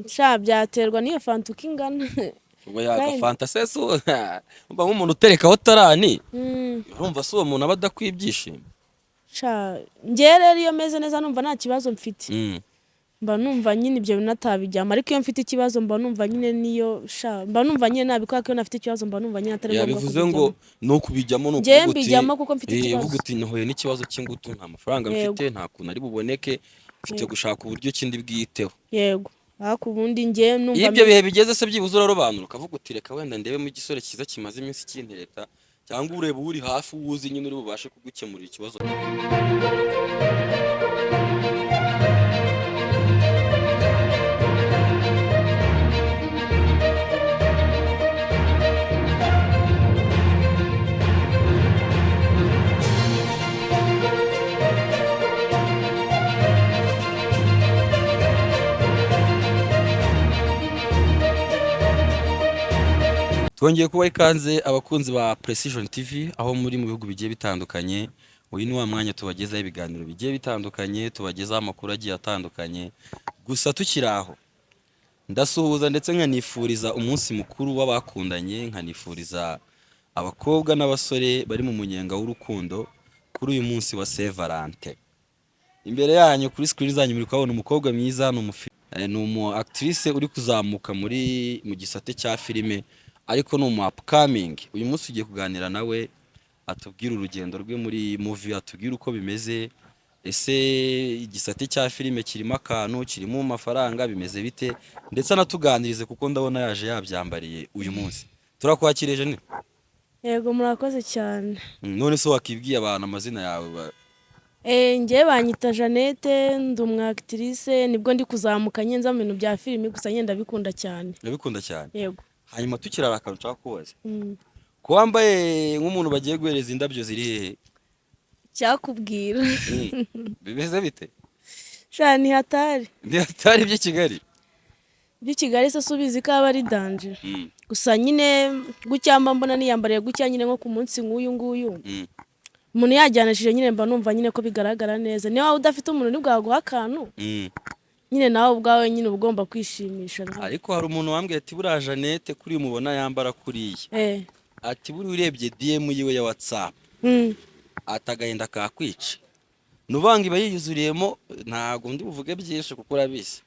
sha byaterwa n'iyo fanta uko ingana. ubwo yaga fanta sesu umva nk'umuntu uterekaho tarani urumva se uwo muntu aba adakw'ibyishimo. Sha njye rero iyo meze neza numva nta kibazo mfite, mba numva nyine ibyo bintu natabijyamo, ariko iyo mfite ikibazo mba numva nyine niyo sha mba numva nyine nabikora, ko iyo nafite ikibazo mba numva nyine atari ngombwa bivuze ngo no kubijyamo no njye mbijyamo kuko mfite ikibazo. uvuga uti nahuye n'ikibazo cy'ingutu, nta mafaranga mfite, nta kuntu ari buboneke, mfite gushaka uburyo kindi bwiteho. Yego ariko ubundi njye numva ibyo bihe bigeze se byibuze urarobanura ukavuga uti reka wenda ndebemo igisore cyiza kimaze iminsi kintereta, cyangwa ureba uri hafi uwuzi nyine uri bubashe kugukemurira ikibazo. Twongeye kuba ikaze abakunzi ba Precision TV aho muri mu bihugu bigiye bitandukanye. Uyu ni wa mwanya tubagezaho ibiganiro bigiye bitandukanye, tubagezaho amakuru agiye atandukanye. Gusa tukiri aho ndasuhuza ndetse nkanifuriza umunsi mukuru w'abakundanye, nkanifuriza abakobwa n'abasore bari mu munyenga w'urukundo kuri uyu munsi wa Saint Valentin. Imbere yanyu kuri screen zanyu muri kubona umukobwa mwiza, ni umu actrice uri kuzamuka mu gisate cya filime, ariko ni umu upcoming. Uyu munsi ugiye kuganira nawe atubwira urugendo rwe muri movie, atubwira uko bimeze, ese igisate cya filime kirimo akantu, kirimo amafaranga, bimeze bite, ndetse anatuganirize kuko ndabona yaje yabyambariye uyu munsi. Turakwakirije ni? Yego murakoze cyane. None se wakibwiye abantu amazina yawe? Njye banyita Jeannette, ndi umu actrice, nibwo ndi kuzamuka nyenza mu bintu bya filime, gusa nyenda bikunda cyane. Ndabikunda cyane. Yego. Hanyuma tukirara akantu nshaka kubaza. Ko wambaye nk'umuntu bagiye guhereza indabyo ziri hehe? Cyakubwira. Bimeze bite? Sha ni hatari. Ni hatari by'i Kigali? By'i Kigali se subizi ko aba ari danger. Gusa nyine gucyamba mbona niyambariye gucya nyine nko ku munsi nk'uyu nguyu. Umuntu yajyanishije nyine mba numva nyine ko bigaragara neza. Niba udafite umuntu nibwaguha akantu. Nyine nawe ubwawe nyine ugomba kwishimisha. Ariko hari umuntu wambwiye ati buriya Jeannette kuri umubona yambara kuriya. Ati buri urebye DM yiwe ya WhatsApp. Atagahenda kakwica. Nubanga iba yiyuzuriyemo, ntago ndi buvuge byinshi kuko urabizi.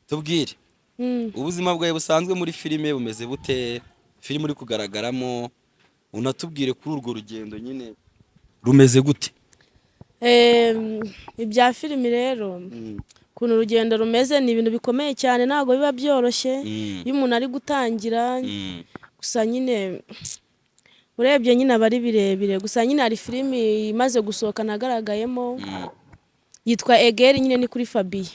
Tubwire. Ubuzima bwawe busanzwe muri filime bumeze bute? Filime uri kugaragaramo, unatubwire kuri urwo rugendo nyine rumeze gute? Ibya filime rero kuntu urugendo rumeze ni ibintu bikomeye cyane, ntago biba byoroshye iyo umuntu ari gutangira. Gusa nyine urebye nyine abari birebire, gusa nyine hari filime imaze gusohoka nagaragayemo yitwa Egeri, nyine ni kuri Fabien.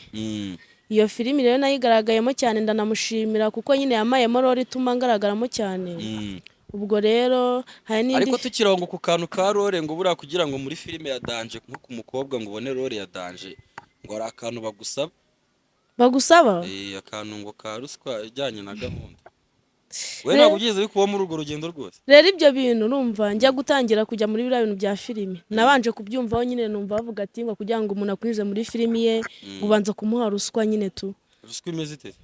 Iyo filime rero nayigaragayemo cyane, ndanamushimira kuko nyine yamayemo role ituma ngaragaramo cyane. Ubwo rero hari n'indi. Ariko tukirongo ku kantu ka role ngo buriya kugira ngo muri filime ya danger nko ku mukobwa ngo ubone role ya danger, ngo ari akantu bagusaba? Akantu ngo ka ruswa ijyanye na gahunda. We ntabwo ugeze bikuba muri urwo rugendo rwose? Rero ibyo bintu numva njya gutangira kujya muri biriya bintu bya filime, nabanje kubyumvaho nyine numva bavuga ati ngo kugira ngo umuntu akwinjize muri filime ye ubanza kumuha ruswa nyine tu. Ruswa imeze ite?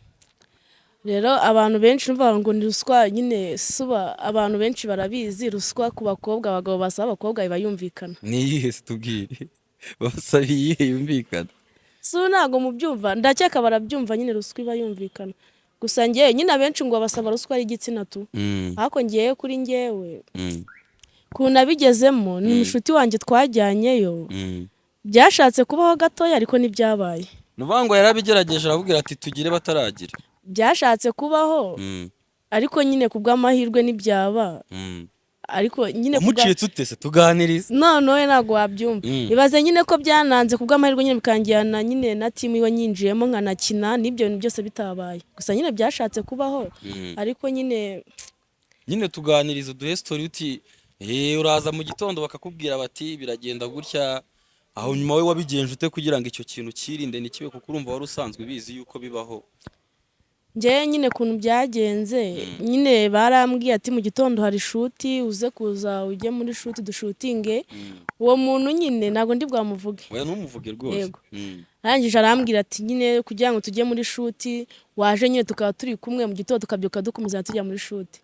Rero abantu benshi numva ngo ni ruswa nyine, suba abantu benshi barabizi ruswa ku bakobwa, abagabo basaba abakobwa iba yumvikana. Ni iyihe se tubwire? Basabiye yumvikana? So ntago mubyumva, ndakeka barabyumva nyine ruswa iba yumvikana. Gusa ngiye nyine abenshi ngo basaba ruswa ari igitsina tu. Ariko ngiye kuri ngewe kuna bigezemo ni inshuti wanjye twajyanyeyo, byashatse kubaho gatoya ariko ntibyabaye. Nubango yarabigerageje arabubwira ati tugire bataragira. Byashatse kubaho ariko nyine kubw'amahirwe ntibyaba. Ariko nyine mucitse utese tuganiriza. None ntago wabyumva. Ibaze nyine ko byananze kubw'amahirwe nyine bikangirana nyine na team iwe nyinjiyemo nkanakina, n'ibyo bintu byose bitabaye. Gusa nyine byashatse kubaho ariko nyine tuganiriza duhe story uti uraza mu gitondo bakakubwira bati biragenda gutya, aho nyuma we wabigenje ute kugira ngo icyo kintu kirinde nikibe, kuko urumva wari usanzwe bizi yuko bibaho? njyewe nyine kuntu byagenze nyine barambwiye ati mu gitondo hari shuti uze kuza ujye muri shuti dushutinge uwo muntu nyine ntabwo ndi bwamuvuge oya ntumuvuge rwose yego arangije arambwira ati nyine kugira ngo tujye muri shuti waje nyine tukaba turi kumwe mu gitondo tukabyuka dukomeza tujya muri shuti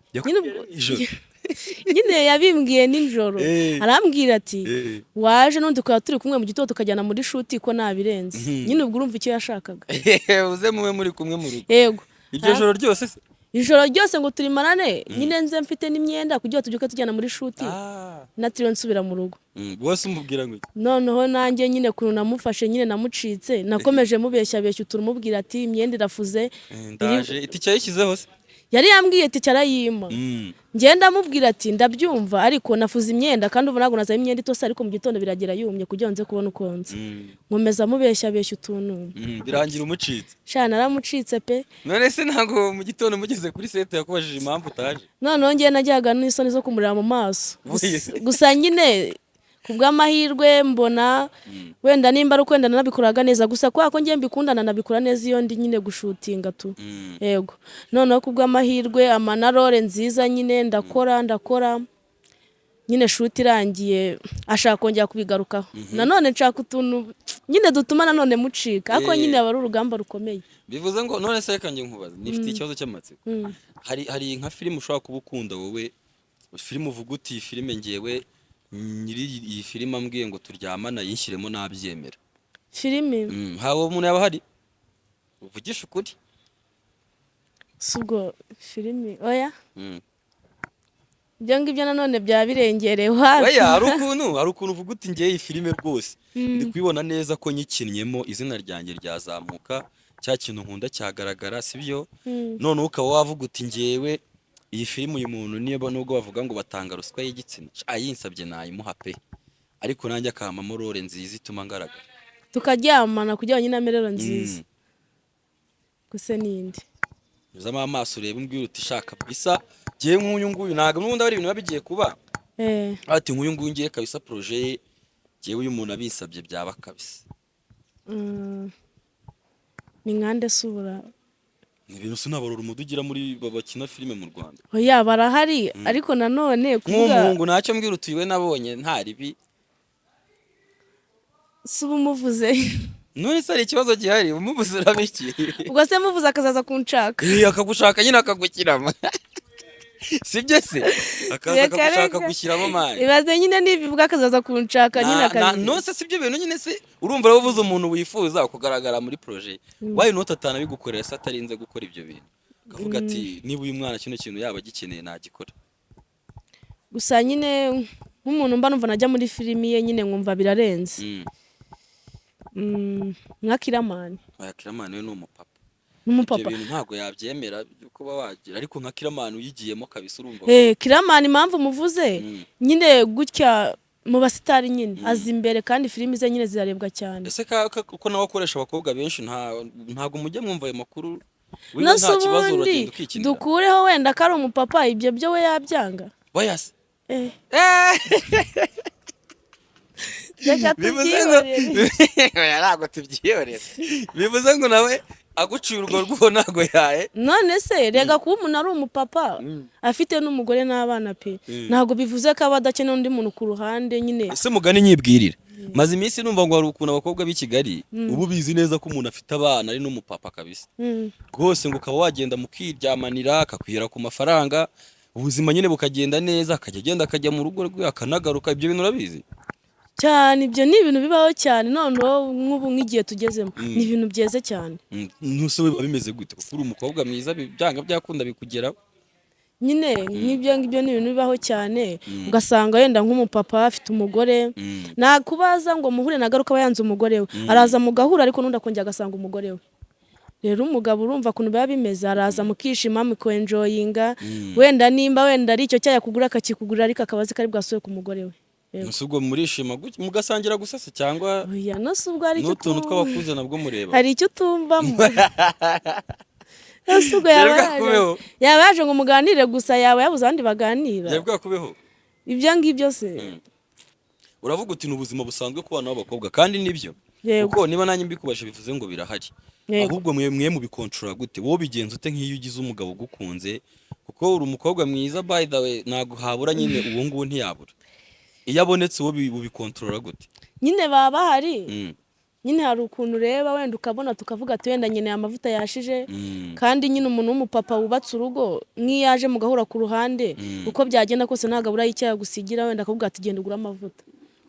nyine yabimbwiye nijoro arambwira ati waje n'undi tukaba turi kumwe mu gitondo tukajyana muri shuti ko nabirenze nyine ubwo urumva icyo yashakaga uze mube muri kumwe mu rugo yego iryo joro ryose se ijoro ryose ngo turimarane nyine nze mfite n'imyenda kugira tubyuke tujyana muri shuti natiriwe nsubira mu rugo bose umubwira ngo noneho nanjye nyine kuntu namufashe nyine namucitse nakomeje mubeshya utuntu mubwira ati imyenda irafuze ndaje itike yayishyizeho se yari yambwiye ati cyarayima ngenda mubwira ati ndabyumva ariko nafuze imyenda kandi ubu ntabwo nazaye imyenda itose ariko mu gitondo biragera yumye kugira ngo nze kubona uko nzi nkomeza mubeshya utuntu birangira umucitse sha naramucitse pe none se ntabwo mu gitondo mugeze kuri sete yakubajije impamvu utaje noneho ngiye najyaga n'isoni zo kumureba mu maso gusa nyine ku bw'amahirwe mbona wenda nimba ari ukwenda nabikoraga neza gusa kubera ko ngiye mbikundana nabikora neza iyo ndi nyine gushutinga tu yego noneho ku bw'amahirwe amanarore nziza nyine ndakora nyine shuti irangiye ashaka kongera kubigarukaho nanone nshaka utuntu nyine dutuma nanone mucika ariko nyine aba ari urugamba rukomeye bivuze ngo none se reka njye nkubaza nifite ikibazo cy'amatsiko hari nka filime ushobora kuba ukunda wowe filime uvuga uti filime ngewe nyiri iyi filime ambwiye ngo turyamana yishyiremo nabyemera filime haba umuntu yaba hari uvugisha ukuri subwo filime oya ibyo ngibyo nanone byaba birengerewe hafi oya hari ukuntu uvuga uti ngiye iyi filime rwose ndi kubibona neza ko nyikinnyemo izina ryanjye ryazamuka cya kintu nkunda cyagaragara sibyo none ukaba wavuga uti ngewe iyi filime uyu muntu niba nubwo bavuga ngo batanga ruswa y'igitsina ayinsabye nayimuha pe ariko nanjye akamamo role nziza ituma ngaragara tukaryamana kugira ngo nyine amerero nziza gusa nindi uzamo amaso ureba umbwira uti shaka bisa ngiye nk'uyu nguyu ntabwo n'ubundi ari ibintu biba bigiye kuba ati nk'uyu nguyu ngiye kabisa projet ye ngewe uyu muntu abinsabye byaba kabisa ni nkande subura ibintu sinabarura umudu ugira muri bakina filime mu Rwanda oya barahari ariko nanone kuvuga nk'umuhungu ntacyo mbwira utuyiwe nabonye ntaribi suba umuvuze none se ari ikibazo gihari umuvuze urabiki ubwo se muvuze akazaza kunshaka akagushaka nyine akagukiramo sibyo se akaza akagushaka gushyiramo mani ibaze nyine nibivuga akazaza kunshaka nyine akazi none se sibyo bintu nyine se urumva uravuze umuntu wifuza kugaragara muri projet why not atana bigukorera se atarinze gukora ibyo bintu akavuga ati niba uyu mwana kino kintu yaba gikeneye nagikora gusa nyine nk'umuntu mba numva najya muri filimi ye nyine nkumva birarenze nka Kiramani Kiramani we ni umupapa n'umupapa ibintu ntabwo yabyemera kuba wagira ariko nka Kiramani uyigiyemo kabisa urumva Kiramani impamvu muvuze nyine gutya mu basitari nyine azi imbere kandi filimi ze nyine zirarebwa cyane ese kuko nawe akoresha abakobwa benshi ntabwo mujye mwumva ayo makuru nta kibazo uragenda ukikinira dukureho wenda ko ari umupapa ibyo byo we yabyanga wayase ntabwo tubyiyorera bivuze ngo nawe aguciye urwo rw'uwo ntabwo yahe none se rega kuba umuntu ari umupapa afite n'umugore n'abana pe ntabwo bivuze ko aba adakeneye undi muntu ku ruhande nyine ese mugani nyibwirira maze iminsi numva ngo hari ukuntu abakobwa b'i Kigali ubu bizi neza ko umuntu afite abana ari n'umupapa kabisa rwose ngo ukaba wagenda mukiryamanira akakwihera ku mafaranga ubuzima nyine bukagenda neza akajya agenda akajya mu rugo rwe akanagaruka ibyo bintu urabizi cyane ibyo ni ibintu bibaho cyane noneho nk'ubu nk'igihe tugezemo ni ibintu byeze cyane ntuse biba bimeze gute kuko uri umukobwa mwiza byanga byakunda bikugeraho nyine nk'ibyo ngibyo ni ibintu bibaho cyane ugasanga wenda nk'umupapa afite umugore nakubaza ngo muhure nagaruka aba yanze umugore we araza mugahura ariko n'undi akongera agasanga umugore we rero umugabo urumva ukuntu biba bimeze araza mukishima mukenjoyinga wenda nimba wenda ari icyo cyaya kugura akakikugurira ariko akabazi kari bwasuye ku mugore we Nusubwo murishima mugasangira gusasa cyangwa oya nusubwo ari n'utuntu twabakuze nabwo mureba hari icyo utumvamo nusubwo yabaje ngo muganire gusa yaba yabuze abandi baganira yabwa kubeho ibyo ngibyo se uravuga uti n'ubuzima busanzwe ku bana b'abakobwa kandi nibyo kuko niba nanjye mbikubasha bivuze ngo birahari ahubwo mwe mubikontrola gute wowe bigenza ute nk'iyo ugize umugabo ugukunze kuko uri umukobwa mwiza by the way ntago habura nyine uwo nguwo ntiyabura iyo abonetse wowe ubikontrola gute nyine baba bahari nyine hari ukuntu ureba wenda ukabona tukavuga ati wenda nyine amavuta yashije kandi nyine umuntu w'umupapa wubatse urugo nk'iyo yaje mugahura ku ruhande uko byagenda kose ntabwo abura icyayi agusigira wenda akavuga ati genda ugura amavuta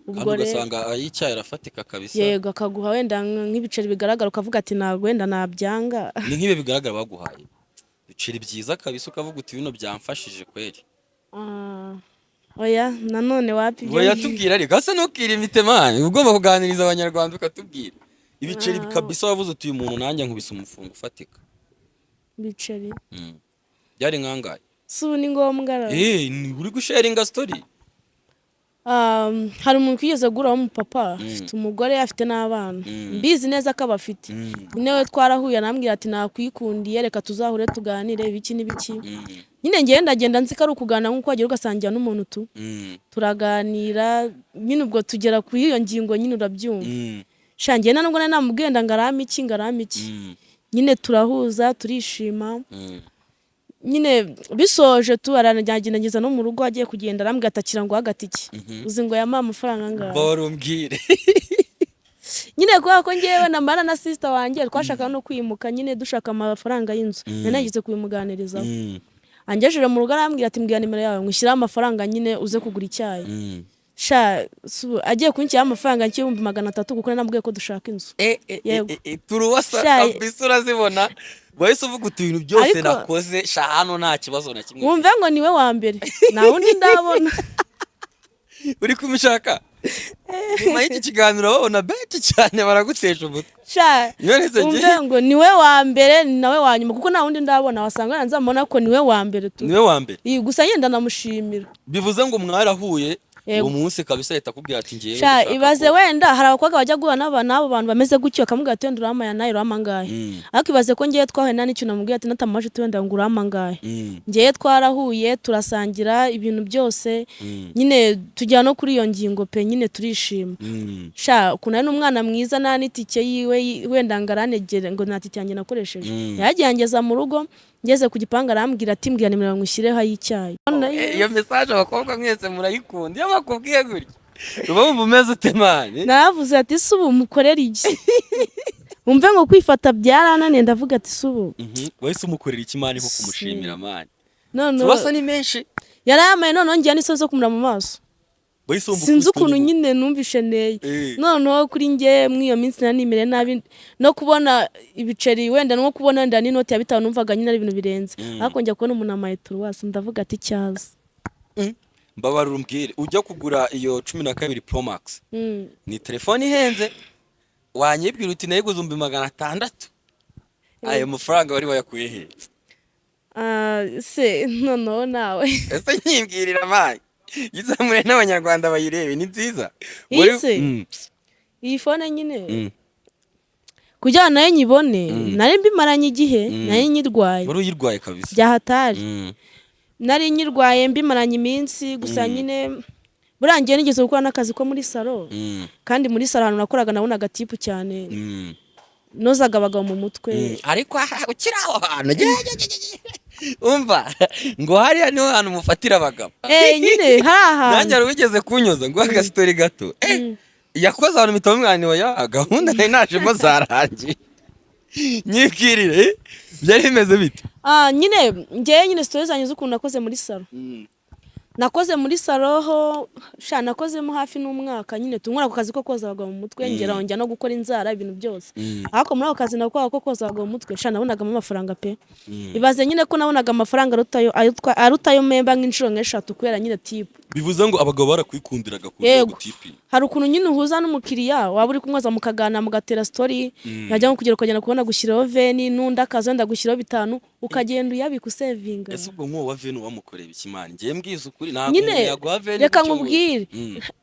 ubwo ugasanga ay'icyayi arafatika kabisa yego akaguha wenda nk'ibiceri bigaragara ukavuga ati ntabwo wenda nabyanga ni nk'ibi bigaragara baguhaye ibiceri byiza kabisa ukavuga uti bino byamfashije kweri oya nanone wapi oya tubwira ariko asa nukira imitemane ugomba kuganiriza abanyarwanda ukatubwira ibiceri kabisa wavuze uti uyu muntu nanjye nkubise umufungo ufatika ibiceri byari nkangaye subu ni ngombwa uri gusharinga story hari umuntu kwigeze gura w'umupapa afite umugore afite n'abana mbizi neza ko abafite niwe twarahuye anambwira ati nakwikundiye reka tuzahure tuganire ibiki n'ibiki nyine ndagenda nzi ko ari ukuganira nk'uko wagira ugasangira n'umuntu turaganira nyine ubwo tugera kuri iyo ngingo nyine urabyumva shangiye nubwo namubwenda ngarama iki nyine turahuza turishima nyine bisoje tu aranagenda no mu rugo agiye kugenda arambwira atakira ngo agatiki uzi ngo yama amafaranga ngaho barumbwire nyine kubera ko ngewe namara na sister wanjye twashaka no kwimuka nyine dushaka amafaranga y'inzu nanagize kuyimuganirizaho angejeje mu rugo arambwira ati mbwira nimero yawe ngushyira amafaranga nyine uze kugura icyayi agiye kunshyira amafaranga y'ibihumbi 300 kuko nambwiye ko dushaka inzu turuwasa kabisa urazibona wahise uvuga uti ibintu byose nakoze hano nta kibazo na kimwe wumve ngo niwe wa mbere nta wundi ndabona uri kumishaka nyuma y'iki kiganiro babona beti cyane baragutesha umutwe wumve ngo niwe wa mbere nawe wa nyuma kuko nta wundi ndabona wasanga nzamubona ko niwe wa mbere niwe wa mbere gusa yenda namushimira bivuze ngo mwarahuye uwo munsi kabisa leta akubwira ati ngiye ibaze wenda hari abakobwa bajya guha n'abo bantu bameze gutyo bakamubwira ati wenda urama ya nayo urama ngahe ariko ibaze ko ngiye twahuye nta n'icyo namubwira ati natamaje wenda ngo urama ngahe ngiye twarahuye turasangira ibintu byose nyine tujya no kuri iyo ngingo pe nyine turishima ukuntu ari n'umwana mwiza nta n'itike yiwe wenda ngaranegere ngo nta tike yanjye nakoresheje yagiye angeza mu rugo ngeze ku gipangu arambwira ati mbwira nimero ngushyireho y'icyayi iyo message abakobwa mwese murayikunda iyo bakubwiye gutya uba wumva umeze utemane navuze ati subu mukorera iki umve ngo kwifata byarananiye ndavuga ati subu wahise umukorera ikimani ko kumushimira mani none tubasa ni menshi yarayamaye none ngiye n'isozo zo kumura mu maso sinzi ukuntu nyine numvishe neye noneho kuri nge mw'iyo minsi nanimere nabi no kubona ibiceri wenda no kubona wenda n'inoti ya 5 numvaga nyine ari ibintu birenze ariko njya kubona umuntu amaye turuwasi ndavuga ati cyaza mbabarura umbwire ujya kugura iyo 12 Pro Max ni telefone ihenze wanyibwira uti nayiguze 600 ayo mafaranga wari wayakuye he se noneho nawe ese nyibwirira mayi izamure n'abanyarwanda bayirebe ni nziza iyi phone nyine kujyana nayo nyibone nari mbimaranye igihe nari nyirwaye wari uyirwaye kabisa byahatari nari nyirwaye mbimaranye iminsi gusa nyine burangiye nigeze gukora n'akazi ko muri salo kandi muri salo ahantu nakoraga nabonaga tipu cyane nozaga abagabo mu mutwe ariko ukiraho hantu umva ngo hariya niho hantu mufatira abagabo nyine haha nanjye wigeze kunyoza ngo agastori gato yakoze abantu mitomwaniro ya gahunda nari najemo zarangiye nyikirire byari bimeze bite nyine ngiye nyine story zanyu z'ukuntu nakoze muri salo nakoze muri salo ho nakozemo hafi n'umwaka nyine tunkora ku kazi ko koza abagabo mu mutwe ngera njya no gukora inzara ibintu byose ariko muri ako kazi nakora ko koza abagabo mu mutwe nabonagamo amafaranga pe ibaze nyine ko nabonaga amafaranga arutayo memba nk'inshuro nk'eshatu kubera nyine tipu bivuze ngo abagabo barakwikundiraga ku rwego tipi hari ukuntu nyine uhuza n'umukiriya waba uri kumwoza mukagana mugatera story yajya nko kugera ukagenda kubona gushyiraho veni n'undi akaza wenda gushyiraho 5 ukagenda uyabika usevinga ese ubwo nko wa veni wamukoreye ikimani ngiye mbwiza ukuri nyine reka nkubwire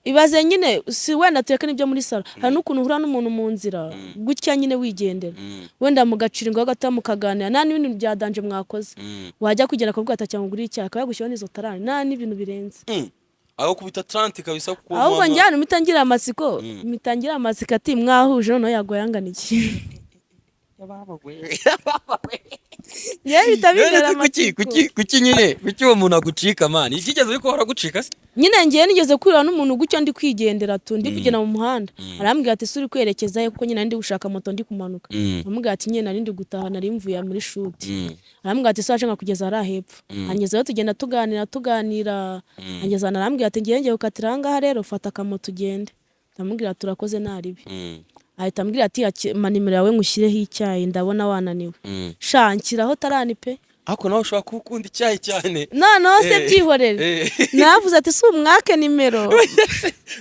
ibaze nyine si wenda tureke n'ibyo muri salo hari n'ukuntu uhura n'umuntu mu nzira gutya nyine wigendera wenda mugacira ngo hagati mukaganira nta n'ibintu byadanje mwakoze wajya kugera akavuga ati cyangwa ugura icyaha akaba yagushyiraho n'izo tarani nta n'ibintu birenze aho kubita 30 kabisa kuko ahubwo njyana mitangira amatsiko ati mwahuje noneho yagoyangana iki kuki nyine kuki uwo muntu agucika mani ikigeze biko waragucika se nyine ngiye nigeze kwirana n'umuntu gucyo ndi kwigendera tu ndi kugenda mu muhanda arambwira ati suri kwerekezayo kuko nyine ndi gushaka moto ndi kumanuka amubwira ati nyine nari ndi gutaha nari mvuye muri shoot arambwira ati saje nka kugeza ari hepfo angezeyo tugenda tuganira angeza arambwira ati ngiye gukatira ngaha rero fata akamoto ugende ndamubwira turakoze naribi ahita ambwira ati manimero yawe ngushireho icyayi ndabona wananiwe shankiraho tarani pe ako nawe ushobora kubukunda icyayi cyane noneho se byihorere navuze ati si umwake nimero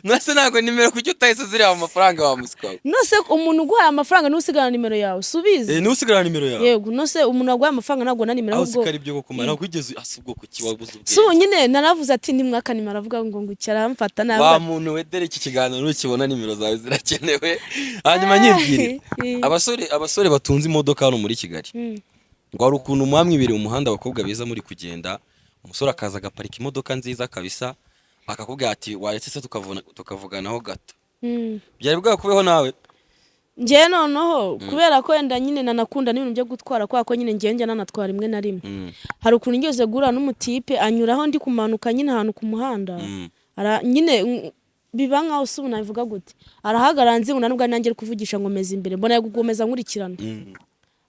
nose ntabwo nimero kuki utahise ziriya amafaranga wa musikawe nose umuntu uguhaye amafaranga n'usigara nimero yawe subize n'usigara nimero yawe yego nose umuntu aguhaye amafaranga ntabwo na nimero ahubwo aho byo gukomana ntabwo ugeze asubwo ku kibabuze ubwe so nyine naravuze ati ni mwaka nimero avuga ngo ngucyara mfata nawe wa muntu wedere iki kiganiro ukibona nimero zawe zirakenewe hanyuma nyibwire abasore batunze imodoka hano muri Kigali ngo hari ukuntu mwamwe ibiri mu muhanda abakobwa beza muri kugenda umusore akaza agaparika imodoka nziza kabisa akakubwira ati waretse se tukavuganaho gato byari bwakubeho nawe ngiye noneho kubera ko wenda nyine nanakunda n'ibintu byo gutwara kwa ko nyine ngiye nanatwara imwe na rimwe hari ukuntu ngeze gura n'umutipe anyuraho ndi kumanuka nyine ahantu ku muhanda nyine biba nkaho usubu nabivuga gute arahagarara nzi ngo nanubwo nanjye kuvugisha ngo meze imbere mbona yagugomeza nkurikirana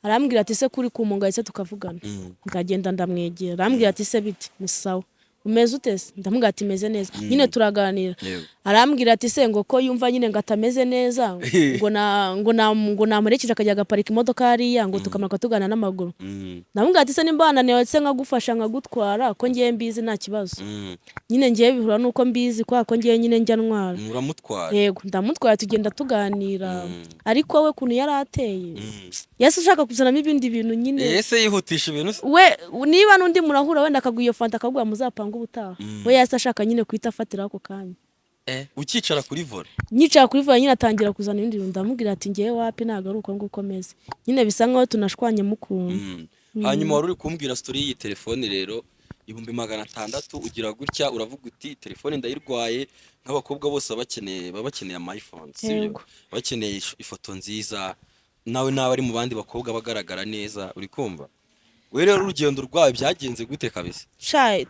arambwira ati se kuri kumunga ise tukavugana ndagenda ndamwegera arambwira ati se bite ni sawa umeze utese ndamubwira ati meze neza nyine turaganira arambwira ati se ngo ko yumva nyine ngatameze neza ngo namurekeje akajya agaparika imodoka hariya ngo tukamanuka tugana n'amaguru ndamubwira ati se nimba wananiwe se nkagufasha nkagutwara ko ngiye mbizi nta kibazo nyine ngiye bihura nuko mbizi kwa ko ngiye nyine njya ntwara muramutwara yego ndamutwara tugenda tuganira ariko we kuntu yari ateye yese ushaka kuzanamo ibindi bintu nyine yese yihutisha ibintu we niba n'undi murahura wenda akaguha iyo fanta akagura muzapanga ubutaha we yase ashaka nyine kuhita afatira ako kanya ukicara kuri vola nyicara kuri vola nyine atangira kuzana ibindi bintu ndamubwira ati ngiye wapi ntabwo ari uko nguko meze nyine bisa nkaho tunashwanye mukunda hanyuma wari uri kumbwira story y'iyi telefone rero 600 ugira gutya uravuga uti telefone ndayirwaye nk'abakobwa bose bakeneye ama iPhones sibyo bakeneye ifoto nziza nawe ari mu bandi bakobwa bagaragara neza uri kumva we rero urugendo rwawe byagenze gute kabisa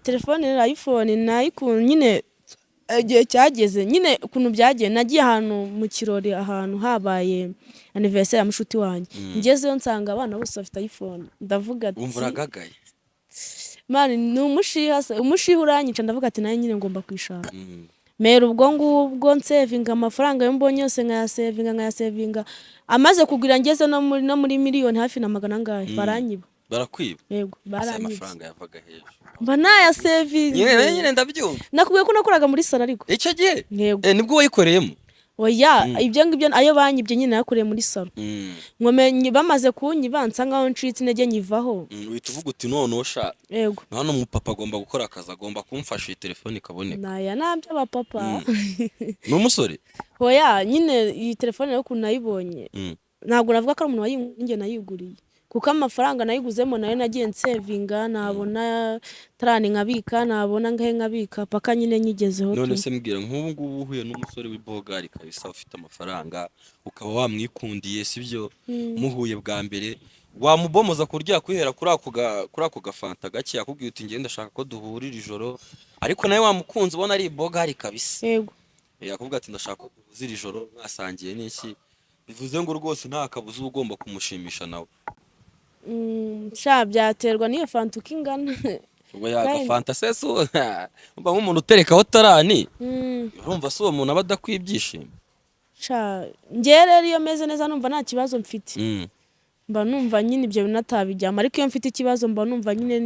telefone ya iPhone nayikunda nyine igihe cyageze nyine ukuntu byagiye nagiye ahantu mu kirori ahantu habaye anniversaire ya mushuti wanjye ngezeyo nsanga abana bose bafite iPhone ndavuga ati umva uragagaye mani ni umushiha uranyica ndavuga ati nayo nyine ngomba kwishaka mera ubwo ngubwo nsevinga amafaranga yo mbonye yose nkayasevinga amaze kugura ngeze no muri miliyoni hafi na 100 ngahe baranyiba barakwiba yego baranyiba amafaranga yavaga hejuru mba nayasevinze nyine ndabyumva nakubwiye ko nakoraga muri salo ariko icyo gihe nibwo wayikoreyemo oya ibyo ngibyo ayo banyibye nyine nakoreye muri salo nkomenye bamaze kunyiba nsa nkaho ncitse intege nyivaho uhita uvuga uti none sha yego hano umupapa agomba gukora akazi agomba kumfasha iyi telefone ikaboneka naya nabyo abapapa ni umusore oya nyine iyi telefone rero ukuntu nayibonye ntabwo navuga ko ari umuntu wayinjye nayiguriye kuko amafaranga nayiguzemo nayo nagiye nsevinga nabona tarani nkabika nabona nkabika paka nyine nyigezeho none se mbwira nk'ubu ngubu uhuye n'umusore w'ibogari kabisa ufite amafaranga ukaba wamwikundiye sibyo muhuye bwa mbere wamubomoza kurya kwihera kuri ako gafanta gake yakubwiye uti ngende ndashaka ko duhurira ijoro ariko nawe wamukunze ubona ari ibogari kabisa yego yakubwira ati ndashaka ko duhurira ijoro mwasangiye n'iki bivuze ngo rwose nta kabuza ugomba kumushimisha nawe byaterwa n'iyo fanta uko ingana ubwo yagafanta se so mba nk'umuntu uterekaho tarani urumva se uwo muntu aba adakw'ibyishimo njye rero iyo meze neza numva nta kibazo mfite mba numva nyine ibyo binatabijyamo ariko iyo mfite ikibazo mba numva nyine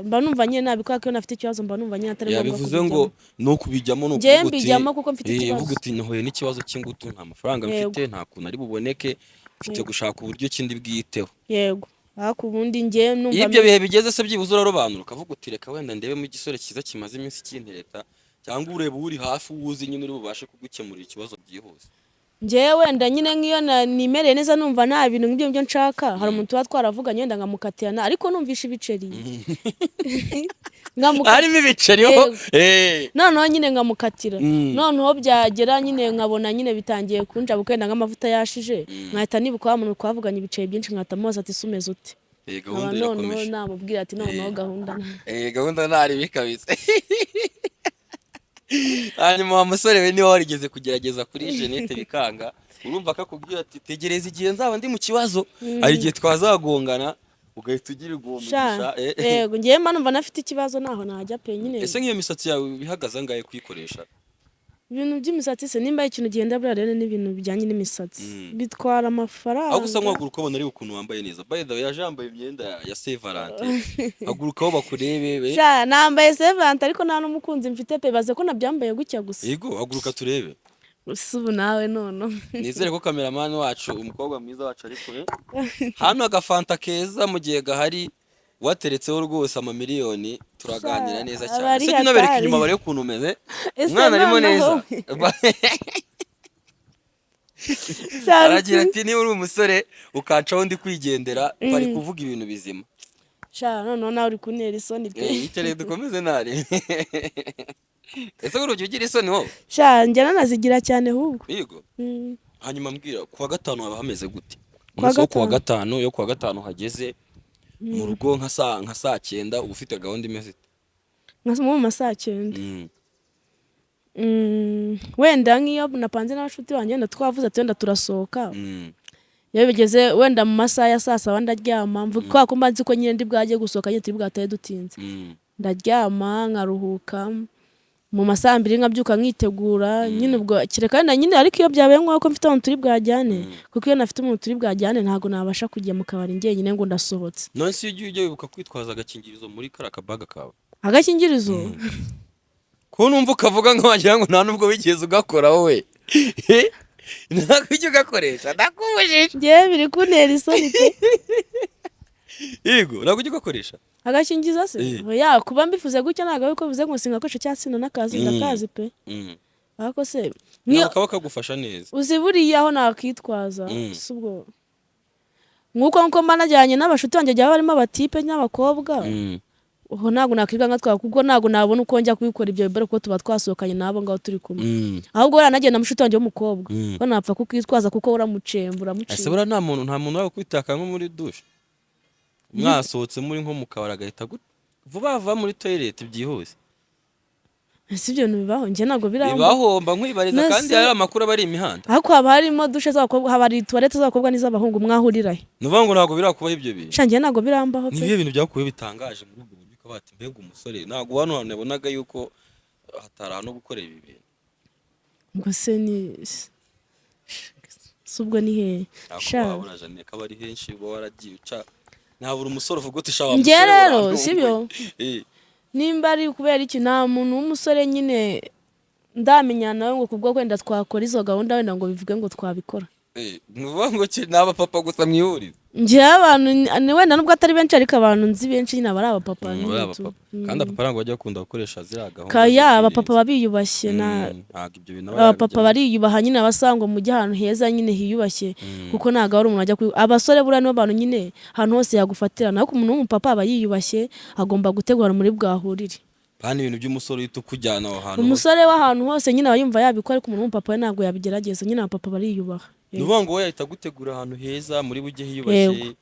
mba numva nyine nabikora ko iyo nafite ikibazo mba numva nyine atari ngombwa bivuze ngo ni ukubijyamo ni ukuvuga uti mbijyamo kuko mfite ikibazo uvuga uti nahuye n'ikibazo cy'ingutu nta mafaranga mfite nta kuntu ari buboneke mfite gushaka uburyo kindi bwiteho yego ariko ubundi ngiye numva ibyo bihe bigeze se byibuze urarobanura ukavuga uti reka wenda ndebe mu gisore cyiza kimaze iminsi kintereta cyangwa ureba uri hafi uwuzi nyine uri bubashe kugukemurira ikibazo byihuse ngewe wenda nyine nk'iyo nimereye neza numva nta bintu nk'ibyo nshaka hari umuntu tuba twaravuganye wenda nkamukatirana ariko numvisha ibiceri harimo ibiceri ho noneho nyine nkamukatira noneho byagera nyine nkabona nyine bitangiye kunja bukenda nk'amavuta yashije nkahita nibuka wa muntu twavuganye ibiceri byinshi nkahita mubaza ati sumeze ute gahunda irakomeje namubwira ati noneho gahunda ntari bikabitse hanyuma wa musore we niwe warigeze kugerageza kuri Jeannette bikanga urumva akakubwira ati tegereza igihe nzaba ndi mu kibazo hari igihe twazagongana ugahita ugira umugisha yego ngiye mba numva nafite ikibazo naho najya pe nyine ese nk'iyo misatsi yawe bihagaze angahe kuyikoresha ibintu by'imisatsi se nimba ikintu gihenda buriya rero n'ibintu bijyanye n'imisatsi bitwara amafaranga aho gusa nk'uhaguruka ubona ari ukuntu wambaye neza by the way yaje yambaye imyenda ya Saint Valentin hagurukaho bakurebe nambaye Saint Valentin ariko nta n'umukunzi mfite pe baze ko nabyambaye gutya gusa yego haguruka turebe ubu nawe nono nizere ko kameramani wacu umukobwa mwiza wacu ari kure hano agafanta keza mu gihe gahari wateretseho rwose amamiliyoni turaganira neza cyane se nabereka inyuma bare ukuntu umeze umwana arimo neza aragira ati niba uri umusore ukacaho ndi kwigendera bari kuvuga ibintu bizima noneho nawe uri kuntera isoni pe yicareye dukomeze nari ese urujya ugira isoni wowe njya nanazigira cyane ahubwo yego hanyuma mbwira kuwa gatanu haba hameze gute umunsi wo kuwa gatanu yo kuwa gatanu hageze mu rugo nka saa 9 uba ufite gahunda imeze mu ma saa 9 wenda nk'iyo napanze n'abashuti banjye wenda twavuze ati wenda turasohoka iyo bigeze wenda mu masaha ya saa 7 ndaryama mvuga ko mbanzi ko nyine ndi bwaje gusohoka nyine turi bwataye dutinze ndaryama nkaruhuka mu masaha 2 nkabyuka nkitegura nyine ubwo kireka nyine ariko iyo byabaye nk'uko mfite abantu turi bwajyane kuko iyo nafite umuntu turi bwajyane ntago nabasha kujya mu kabari njye nyine ngo ndasohotse none si ujye wibuka kwitwaza agakingirizo muri karakabaga kawe agakingirizo ko numva ukavuga ngo wagira ngo nta nubwo wigeze ugakora wowe ntabwo ujya ugakoresha ndakubujije njye biri kuntera isoni pe yego ntabwo ujya ugakoresha agakingirizo se kuba mbifuze gutya ntabwo ariko bivuze ngo singakoresha cyangwa se n'akazi ndakazi pe ariko se niyo kaba kagufasha neza uzi buriya aho nakitwaza subwo nkuko mba najyanye n'abashuti banjye jya barimo abatipe n'abakobwa uho ntabwo nakwiga nkatwara kuko ntabwo nabona uko njya kubikora ibyo bibere kuko tuba twasohokanye nabo ngaho turi kumwe ahubwo nagiye na mushuti wanjye w'umukobwa ko napfa kukwitwaza kuko uramucembura ese bura nta muntu wawe kwitaka nko muri douche mwasohotse muri nko mu kabari agahita vuba va muri toilet byihuse si ibyo bibaho njye ntabwo bibaho mba nkwibariza kandi hari amakuru aba ari imihanda ariko haba harimo dushe z'abakobwa haba hari tuwarete z'abakobwa n'iz'abahungu mwahurirahe ni ukuvuga ngo ntabwo birakubaho ibyo bintu njye ntabwo birambaho pe nibihe bintu byakuwe bitangaje muri ubwo buryo ukaba ati mbega umusore ntabwo hano hantu yabonaga yuko hatari ahantu gukorera ibi bintu ngo se ni subwo ni hehe wabona Jeannette ko ari henshi uba waragiye uca ntabura umusore uvuga uti shawa njye rero sibyo nimba ari kubera iki nta muntu w'umusore nyine ndamenya nawe ngo kubwo kwenda twakora izo gahunda wenda ngo bivuge ngo twabikora nuvuga ngo ni abapapa gusa mwihuriza njye abantu wenda nubwo atari benshi ariko abantu nzi benshi nyine aba ari abapapa kandi abapapa ntabwo bajya bakunda gukoresha ziriya gahunda abapapa babiyubashye abapapa bariyubaha nyine abasangwa mu gihe ahantu heza nyine hiyubashye kuko ntabwo ari umuntu ajya abasore buriya nibo bantu nyine ahantu hose yagufatira naho umuntu w'umupapa aba yiyubashye agomba gutegura muri bwahurire kandi ibintu by'umusore uhita ukujyana aho hantu umusore w'ahantu hose nyine aba yumva yabikora ariko umuntu w'umupapa we ntabwo yabigerageza nyine abapapa bariyubaha ni ukuvuga ngo we yahita gutegura ahantu heza muri bujye hiyubashye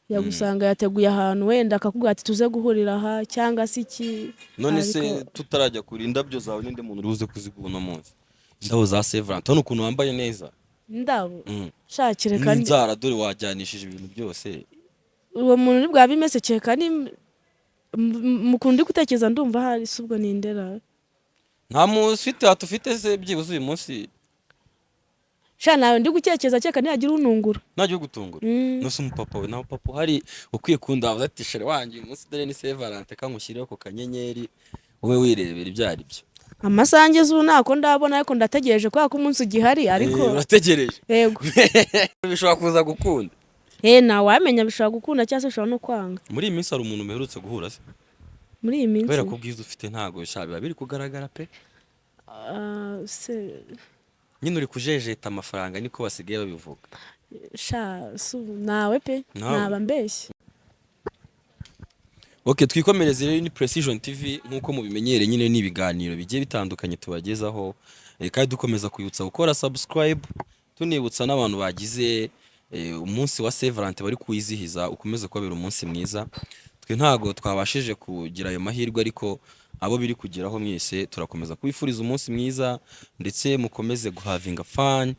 yagusanga yateguye ahantu wenda akakubwira ati tuze guhurira aha cyangwa se iki none se tutarajya kuri indabyo zawe n'indi muntu uri buze kuzigura uno munsi indabo za Saint Valentin urabona ukuntu wambaye neza indabo shakire kandi n'inzara dore wajyanishije ibintu byose uwo muntu uri bwa bimeseke kandi mukundi gutekereza ndumva hari subwo nindera nta muntu ufite se byibuze uyu munsi nawe ndi gukekeza cyeka ntiyagira unungura ntajya gutungura nose umupapa we nawe papa uhari ukwiye kundavuza ati shere wanjye uyu munsi dore ni Saint Valentin kangushyireho ku kanyenyeri wowe wirebera ibyo ari byo amasange z'ubu ntako ndabona ariko ndategereje kubera ko umunsi ugihari ariko urategereje yego bishobora kuza gukunda nawe wamenya bishobora gukunda cyangwa se bishobora no kwanga muri iyi minsi hari umuntu muherutse guhura se muri iyi minsi kubera ko ubwiza ufite ntago biba biri kugaragara pe nyine uri kujejeta amafaranga niko basigaye babivuga nawe pe naba mbeshye Okay, twikomereze rero ni Precision TV nkuko mubimenyere nyine ni ibiganiro bigiye bitandukanye tubagezaho kandi dukomeza kuyutsa gukora subscribe tunibutsa n'abantu bagize umunsi wa Saint Valentin bari kuyizihiza ukomeze kubera umunsi mwiza. Twe ntago twabashije kugira ayo mahirwe ariko abo biri kugeraho mwese turakomeza kubifuriza umunsi mwiza ndetse mukomeze guhavinga fun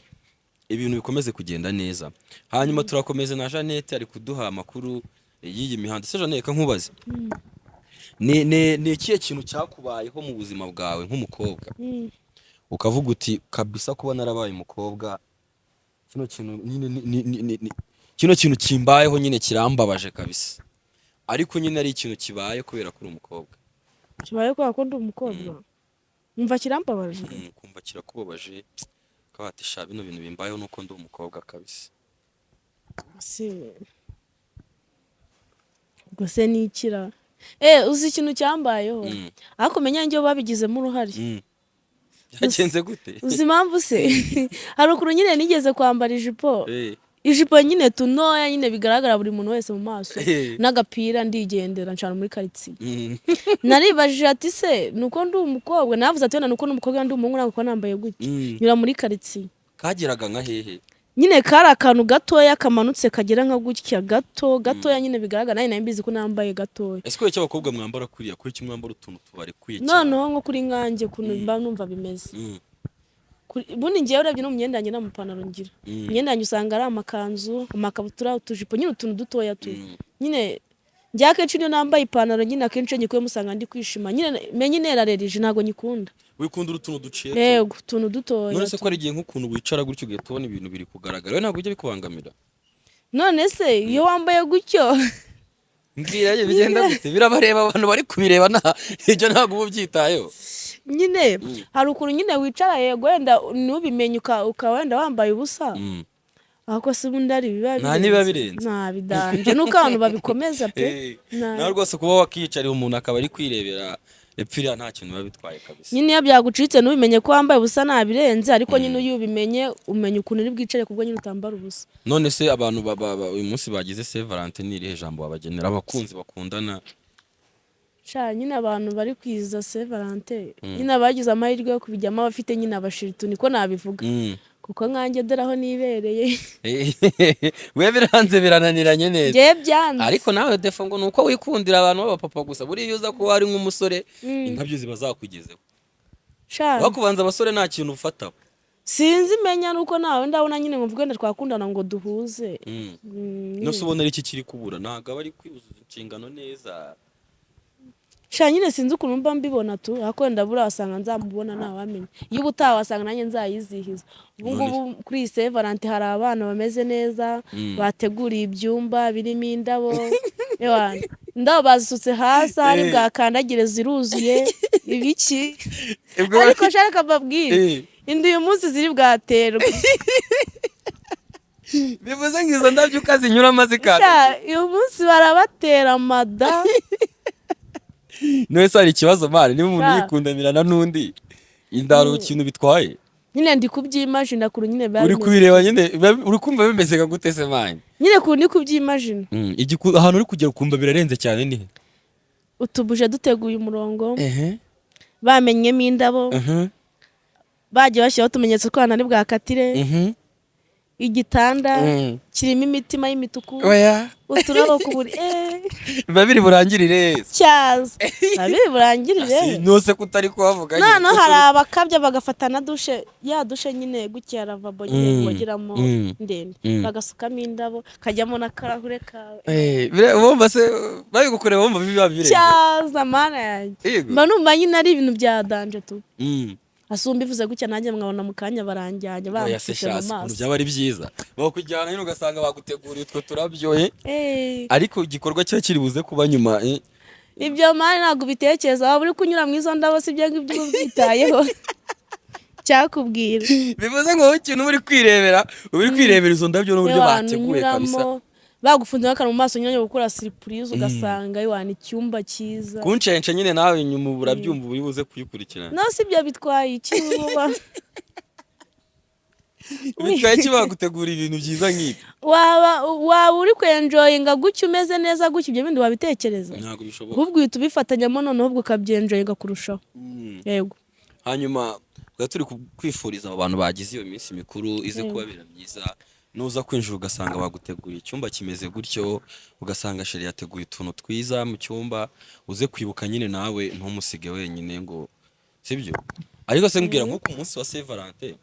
ibintu bikomeze kugenda neza. Hanyuma turakomeze na Jeannette ari kuduha amakuru y'iyi mihanda. Se Jeannette nkubaze ni ikihe kintu cyakubayeho mu buzima bwawe nk'umukobwa ukavuga uti kabisa kuba narabaye umukobwa kino kintu kimbayeho nyine kirambabaje kabisa ariko nyine ari ikintu kibaye kubera ko uri umukobwa? Kibaye ko ndi umukobwa umva kirambabaje kumva kirakubabaje kabatisha bino bintu bimbayeho nuko ndi umukobwa kabisa. Gose nikira uzi ikintu cyambayeho ariko menya njye babigizemo uruhari. Yagenze gute? Uzi impamvu se hari ukuntu nyine nigeze kwambara ijipo nyine tunoya nyine bigaragara buri muntu wese mu maso n'agapira ndigendera ncana muri quartier. Naribajije ati se nuko ndi umukobwa navuze ati nuko ndi umukobwa ndi umuhungu nako nambaye gutya nyura muri quartier. Kageraga nka hehe? Nyine kari akantu gatoya kamanutse kagera nka gutya gatoya nyine bigaragara nayo mbizi ko nambaye gatoya. Ese ko cy'abakobwa mwambara kuriya kuri kimwe mwambara utuntu tubare kwiye cyane? Noneho nko kuri nganjye kuntu mba numva bimeze. Bundi ngiye urebye no mu myenda yanjye n'amapantaro ngira. Imyenda yanjye usanga ari amakanzu, amakabutura, utujipo nyine utuntu dutoya tu. Nyine njya akenshi niyo nambaye ipantaro nyine akenshi ngiye musanga ndi kwishima. Nyine menye nerarerije ntago nyikunda. Wikunda utuntu duciye? Yego, utuntu dutoya. None se ko ari igihe nk'ukuntu wicara gutyo ugahita ubona ibintu biri kugaragara we ntabwo ujya bikubangamira? None se iyo wambaye gutyo mbwira bigenda gute? Birabareba abantu bari kubireba ibyo ntabwo ubyitayeho. Nyine hari ukuntu nyine wicara yego wenda nubimenye wenda wambaye ubusa ako se bundi ari biba birenze nta bidanje nuko abantu babikomeza pe na rwose kuba wakiyicarira umuntu akaba ari kwirebera epfira nta kintu biba bitwaye kabisa. Nyine iyo byagucitse nubimenye ko wambaye ubusa nta birenze ariko nyine iyo ubimenye umenya ukuntu uri bwicare kubwo nyine utambara ubusa. None se abantu uyu munsi bagize Saint Valentin irihe jambo babagenera abakunzi bakundana? Nyine abantu bari kwiza Saint Valentin nyine abagize amahirwe yo kubijyamo abafite nyine abashiritu niko nabivuga kuko nkanjye deraho nibereye. We biranze birananiranye neza. Je byanze. Ariko nawe defo ngo nuko wikundira abantu b'abapapa gusa buri yuza ko ari nk'umusore inkabyo ziba zakugezeho. Wakubanza abasore nta kintu ufata. Sinzi menya nuko nawe ndabona nyine ngo mvugende twakundana ngo duhuze. No subona ari iki kiri kubura ntago bari kwiyuzuza inshingano neza. Nyine sinzi ukuntu mba mbibona tu ako ndabura wasanga nzamubona ntawamenya iyo ubutaha wasanga nanjye nzayizihiza. Ubu ngubu kuri Saint Valentin hari abana bameze neza bateguriye ibyumba birimo indabo indabo bazisutse hasi hari bwakandagire ziruzuye ibiki ariko shaka babwire indi uyu munsi ziri bwaterwa. Bivuze ngo izo ndabyo ukazinyura amazi kandi uyu munsi barabatera amada. None se hari ikibazo mari niba umuntu yikundanirana n'undi indaro ikintu bitwaye? Nyine ndi kubyimagine kuru nyine bari uri kubireba nyine uri kumva bimeze gute se mani? Nyine kuru ndi kubyimagine ahantu uri kugera kumva birarenze cyane ni utubuje duteguye umurongo bamenyemo indabo bagiye bashyiraho utumenyetso ko ari bwakatire igitanda kirimo imitima y'imituku uturabo kuburi babiri burangirire cyaza babiri burangirire nose kutari kubavuga nyine no hari abakabya bagafatana dushe nyine gutya ravabo nyine bogeramo ndende bagasukamo indabo kajyamo na karahure kawe bomba se bari gukorera bomba biba birenze cyaza mana yanjye mba numva nyine ari ibintu bya danje tu asumba ivuze gutya nanjye mwabona mu kanya baranjyanye bamfite mu maso byaba ari byiza bakujyana nyine ugasanga baguteguriye utwo turabyoye ariko igikorwa cyo kiri buze kuba nyuma ibyo mari ntabwo bitekereza waba uri kunyura mu izo ndabo si byo ngibyo ubitayeho cyakubwira bivuze ngo ikintu uri kwirebera izo ndabyo n'uburyo bateguye kabisa bagufunze bakana mu maso nyine gukora surprise ugasanga yana icyumba cyiza kuncenca nyine nawe nyuma burabyumva uri buze kuyikurikirana. No si byo bitwaye iki uba bitwaye ki bagutegura ibintu byiza nk'ibi? waba uri kwenjoyinga gutya umeze neza gutya ibyo bindi wabitekereza? Ntabwo bishoboka. ahubwo uhita ubifatanyamo noneho ubwo ukabyenjoyinga kurushaho. Yego. Hanyuma twari turi kwifuriza abo bantu bagize iyo minsi mikuru ize kubabera myiza, nuza kwinjira ugasanga baguteguriye icyumba kimeze gutyo, ugasanga sheri yateguye utuntu twiza mu cyumba, uze kwibuka nyine nawe ntumusige wenyine ngo sibyo. Ariko se mbwira nko ku munsi wa Saint Valentin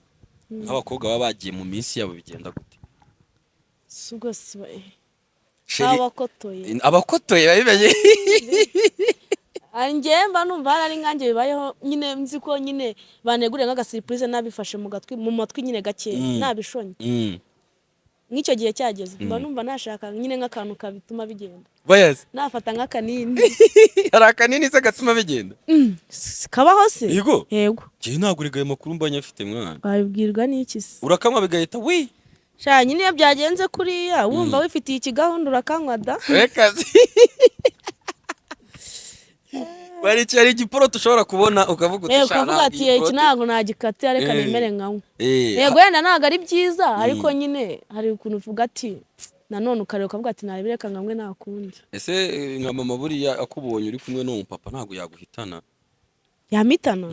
nk'abakobwa baba bagiye mu minsi yabo bigenda gute? Sugo siba abakotoye abakotoye babimenye. Angemba numva hari nkange bibayeho nyine nzi ko nyine baneguriye nk'agasiripurize nabifashe mu matwi nyine gake nabishonye. Nk'icyo gihe cyageze mba numva nashaka nyine nk'akantu kabituma bigenda. Bayazi Nafata nk'akanini. hari akanini se gatuma bigenda? Kabaho se? Yego. Yego. Jewe nagurigaye makuru mbanya afite mwana. Babibwirwa n'iki se? Urakanywa bigahita wi. Sha nyine iyo byagenze kuriya wumva wifitiye ikigahunda urakanywa da. Wekazi. Bari cyari igiporoto ushobora kubona ukavuga uti shana. Ukavuga ati iki ntago nagikate areka nemere nkawe. Yego yenda ntago ari byiza ariko nyine hari ukuntu uvuga ati nanone ukareba ukavuga ati narebireka nkamwe nakundi. Ese nka mama buriya akubonye uri kumwe n'uwo papa ntago yaguhitana? Yamitana?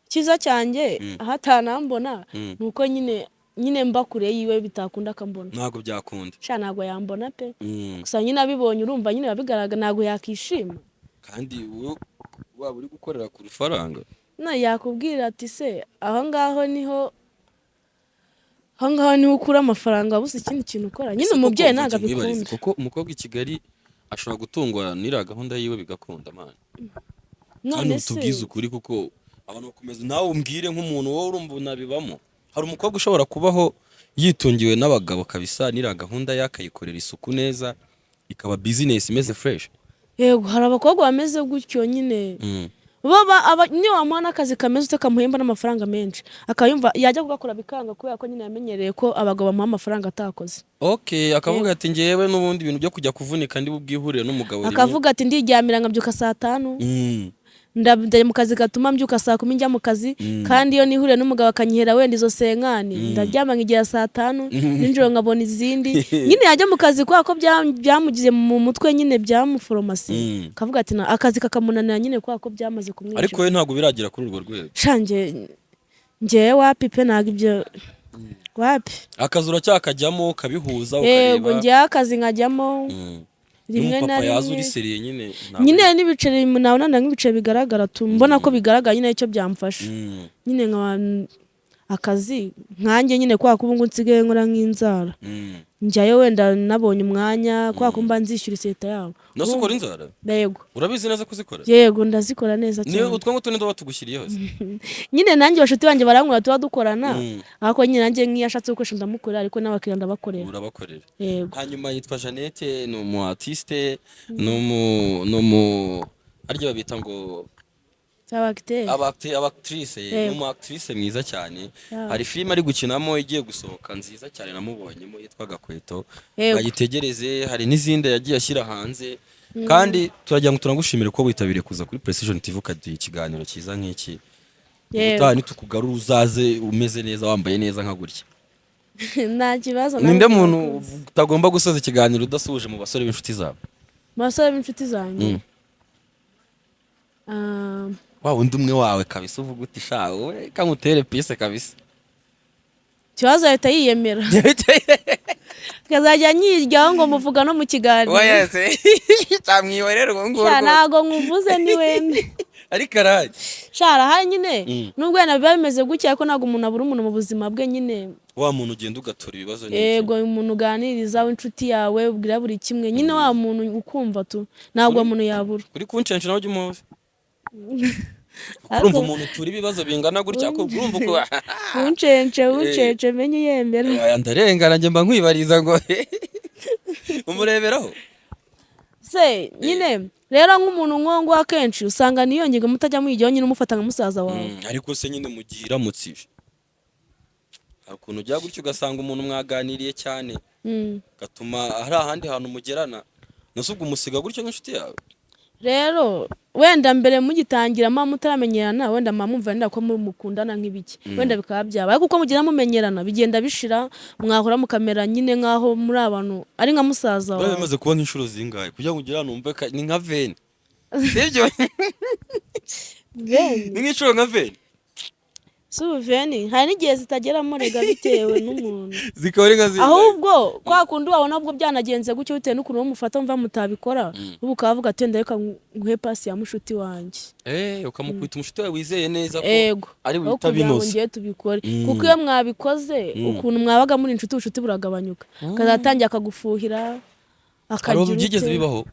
Kiza cyanjye ahatanambona nuko nyine mba kure yiwe bitakunda akambona. Ntago byakunda. Sha ntago yambona pe. Gusa nyine abibonye urumva nyine babigaragara ntago yakishima. Kandi waba uri gukorera ku rufaranga no yakubwira ati se aho ngaho niho ukura amafaranga busa ikindi kintu ukora nyine umubyeyi ntago abikunda. Kuko umukobwa i Kigali ashobora gutungwa n'ira gahunda yiwe bigakunda man. None se tubwize ukuri kuko abantu bakomeza nawe umbwire nk'umuntu wowe urumva unabibamo. Hari umukobwa ushobora kubaho yitungiwe n'abagabo kabisa n'ira gahunda yakayikorera isuku neza ikaba business imeze fresh. Yego hari abakobwa bameze gutyo nyine. Niyo wamuha akazi kameze utakamuhemba n'amafaranga menshi akayumva yajya kugakora bikanga kubera ko nyine yamenyereye ko abagabo bamuha amafaranga atakoze. Okay, akavuga ati ngewe n'ubundi ibintu byo kujya kuvunika ndi bubwihurire n'umugabo rimwe. Akavuga ati ndiryamira nkabyuka saa 5. Ndajya mu kazi gatuma mbyuka saa 10 njya mu kazi kandi iyo nihure n'umugabo akanyihera wenda izo senkani ndaryama nkigira saa 5 ninjoro nkabona izindi nyine yajya mu kazi kwa ko byamugize mu mutwe nyine byamuforomasi akavuga ati akazi kakamunanira nyine kwa ko byamaze kumwica. Ariko we ntago biragira kuri urwo rwego. Shanje ngewe wapi pe ntago ibyo wapi. Akazi uracyakajyamo kabihuza ukareba. Yego ngiye akazi nkajyamo rimwe na rimwe yazuri seriye nyine n'ibiceri nawe nanda nk'ibiceri bigaragara mbona ko bigaragara nyine icyo byamfasha nyine nka akazi nkanjye nyine kwa kubungu nsigaye nkora nk'inzara njyayo wenda nabonye umwanya kwa kumba nzishyura iseta yabo. Nose ukora inzara? Yego. Urabizi neza kuzikora? Yego ndazikora neza cyane. Niyo utwo ngutwo nizo batugushyiriye hose. Nyine nanjye bashuti banjye barankura tuba dukorana ariko nyine nanjye nkiyashatse gukoresha ndamukorera ariko n'abakiriya ndabakorera. Urabakorera. Yego. Hanyuma yitwa Jeannette ni umu artiste no aryo babita ngo abactrice n'umu actrice mwiza cyane. Hari film ari gukinamo igiye gusohoka nziza cyane namubonyemo yitwa Gakweto. Bayitegereze hari n'izindi yagiye ashyira hanze kandi turagira ngo tunagushimire ko witabiriye kuza kuri Precision TV ukaduha ikiganiro cyiza nk'iki. Ubutaha nitukugarura uzaze umeze neza wambaye neza nka gutya. Nta kibazo. Ninde muntu utagomba gusoza ikiganiro udasubije mu basore b'inshuti zabo? Basore b'inshuti zanjye Wow, undi umwe wawe kabisa uvuga uti sha wowe kamutere pise kabisa. Kibazo ahita yiyemera. Kazajya nyiryaho ngo muvuga no mu kiganiro. Oya se. Tamwiyorera ngo ngo. Ntago nkuvuze ni wende. Ariko araje. Shara hari nyine nubwo yana biba bimeze gutya ariko ntago umuntu abura umuntu mu buzima bwe nyine. Wa muntu ugenda ugatora ibibazo n'iki. Yego umuntu uganiriza w'inshuti yawe ubwira buri kimwe nyine wa muntu ukumva tu ntago umuntu yabura. Kuri kuncenshi nawe ujye urumva umuntu turi ibibazo bingana gutya ko urumva ko uncenche menye yembera. Oya ndarengana nge mba nkwibariza ngo umureberaho se nyine rero nk'umuntu nkongo akenshi usanga niyo ngingo mutajya mwijyaho nyine umufata nka musaza wawe. Ariko se nyine mugira mutsije ukuntu ujya gutyo ugasanga umuntu mwaganiriye cyane gatuma hari ahandi hantu mugerana nasubwo umusiga gutyo nk'inshuti yawe. rero wenda mbere mugitangira mama mutaramenyerana wenda mama mumva wenda ko mukundana nk'ibiki wenda bikaba byaba ariko uko mugira mumenyerana bigenda bishira mwahora mukamera nyine nkaho muri abantu ari nka musaza wawe bimaze kuba nk'inshuro zingahe kugira ngo ugire numve ni nka veni sibyo veni ni nk'inshuro nka veni veni hari n'igihe zitageramo rega bitewe n'umuntu zikaba ari nka zingahe ahubwo kwa kundi wabona ubwo byanagenze gutyo bitewe n'ukuntu mufata mva mutabikora ubu ukavuga ati ndeka nguhe pasi ya mushuti wanjye ukamukubita umushuti wawe wizeye neza ko ego ari wita binoze ngiye tubikore kuko iyo mwabikoze ukuntu mwabaga muri inshuti ubushuti buragabanyuka kazatangira akagufuhira hari ubyigeze bibaho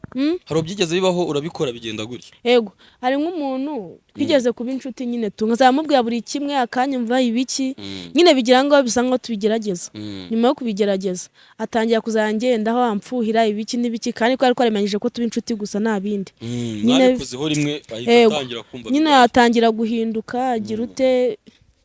hari ubyigeze bibaho urabikora bigenda gutya ego hari nk'umuntu twigeze kuba inshuti nyine nkazamubwira buri kimwe akanyumva ibiki nyine bigira ngo bisa nko tubigerageza nyuma yo kubigerageza atangira kuzangendaho amfuhira ibiki n'ibiki kandi ko ari kwaremenyije ko tuba inshuti gusa nta bindi nyine kuziho rimwe atangira kumva nyine atangira guhinduka agira ute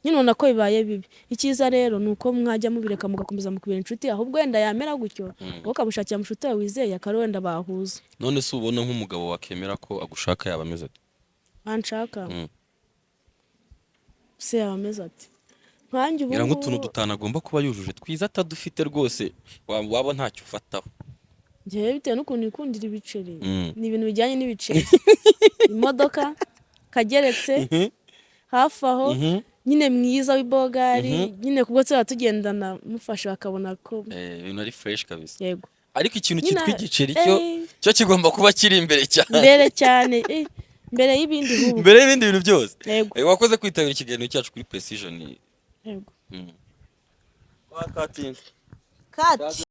nyine ubona ko bibaye bibi icyiza rero ni uko mwajya mubireka mugakomeza mukubera inshuti ahubwo wenda yamera gutyo wowe ukamushakira umushuti wawe wizeye akaba wenda bahuza none se ubona nk'umugabo wakemera ko agushaka yaba ameze ati anshaka se yaba ameze ati nkanjye ubu ngira utuntu dutanu agomba kuba yujuje twiza atadufite rwose waba ntacyo ufataho njyewe bitewe n'ukuntu ikundira ibiceri ni ibintu bijyanye n'ibiceri imodoka kageretse hafi aho nyine mwiza w'ibogari nyine kubwo tuba tugendana mufasha bakabona ko ibintu ari fresh kabisa yego ariko ikintu cyitwa igiceri cyo kigomba kuba kiri imbere cyane mbere y'ibindi hubu mbere y'ibindi bintu byose yego wakoze kwitabira ikiganiro cyacu kuri Precision yego wakatinze kati